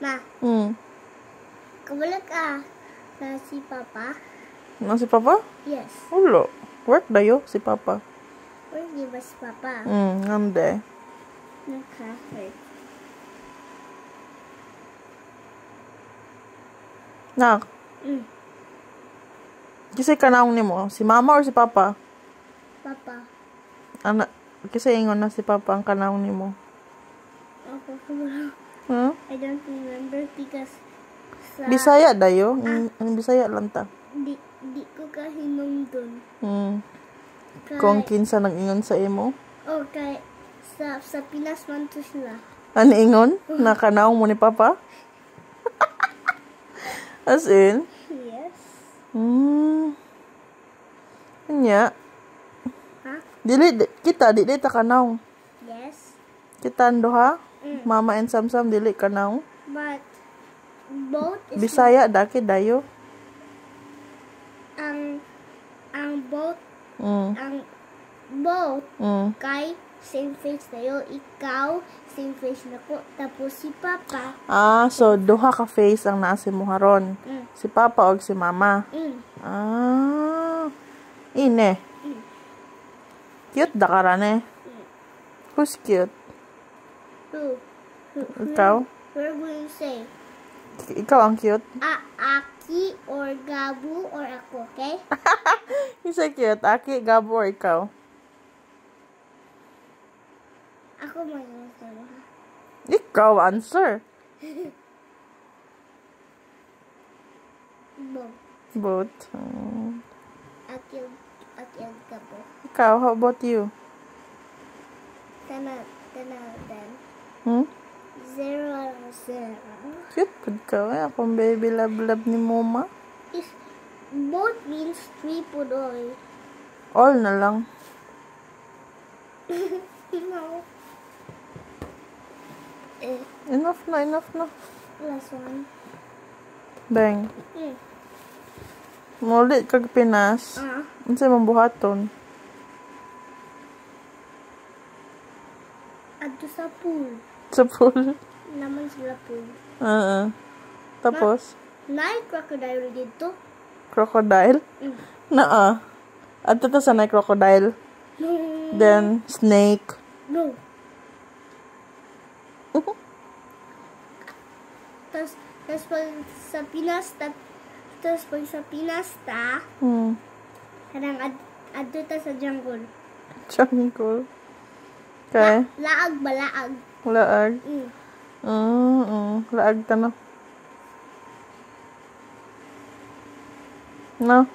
Ma, kabala ka na si Papa? Na si Papa? Yes. Ulo. Work dayo si Papa. Where di ba si Papa? Ngande. Naka-hurt. Nak. Kasi kanang ni mo, si Mama or si Papa? Papa. Ana, kasi ingon na si Papa ang kanang ni mo. Ako kabala. Huh? I don't remember because sa... Bisaya dayo. Ang Bisaya lang ta. Di ko kahinom dun. Kay, Kung kinsa nang ingon sa imo. okay. Sa Pinas man to sila. Ano ingon? Nakanaw mo ni Papa? As in? Yes. Anya? Ha? Kita, dili ta kanaw. Yes. Kita duha? Mama and Samsam, dili kanaw. But both is Bisaya, daki dayo. ang both kay same face tayo. Ikaw same face nako, tapos si Papa. So duha ka face ang naa si mo haron. Si Papa og si Mama. Ine. Cute da karane. Who's cute? Who? Ikaw? We're going to say Ikaw ang cute? Aki or Gabu or ako, okay? Isa cute. Aki, Gabo, or ikaw? Ako may answer, ha? Ikaw, answer. Both. Both. Aki and Gabu. Ikaw, how about you? 10 out of 10. 0 out of 0. Cute pud ka. Ay, akong baby love ni Mama. Both means 3 pudoy. All na lang. No. Enough na. Last one. Bang. Mulit kag Pinas. Unsay mong buhaton? Adto sa pool. Sa pool. Naman sila pool. Tapos? Night crocodile dito. Crocodile? Naa. Adto ta sa crocodile. Then, snake. No. Tapos pag sa Pinas kanang adto ta sa jungle. Jungle. Okay. Laag ba? Laag. Laag. Laag ta no. No?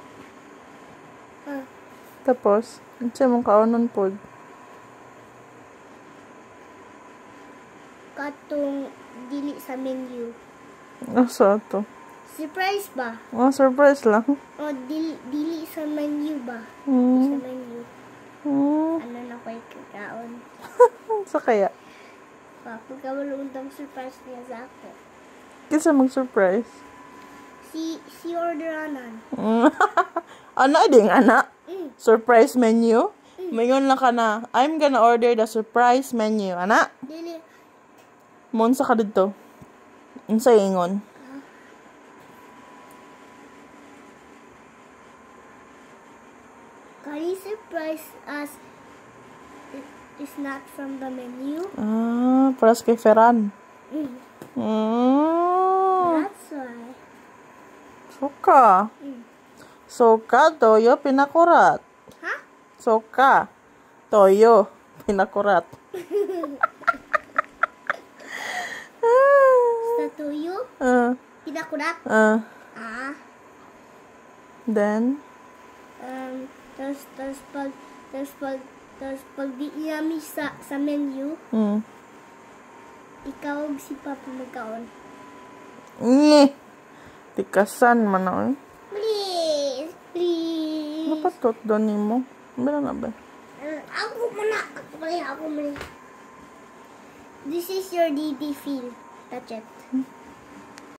Tapos, unsay mong kaunon pod? Katong dili sa menu. Asa to? Surprise ba? Surprise lang. O dili sa menu ba? Sa menu. Ano na ko'y kakaon? Sa kaya? Pagkamalundang surprise niya sa ako. Kinsa mag-surprise? Si orderanan. Ana ding ana? Surprise menu? Mayon lang ka na. I'm gonna order the surprise menu. Ana? Dili. Monsa ka dito. Unsa ingon? Can you surprise us? It's not from the menu. Paras kay Ferran. That's why. Soka, toyo, pinakurat. Ha? Soka, toyo, pinakurat. Sa tuyo? Pinakurat? Then? Tapos pag di namin sa menu, ikaw og si Papa magkaon. Tikasan man na eh. Please. Napatot doon ni mo. Bila na ba? Ako muna. This is your DD feel. Touch it.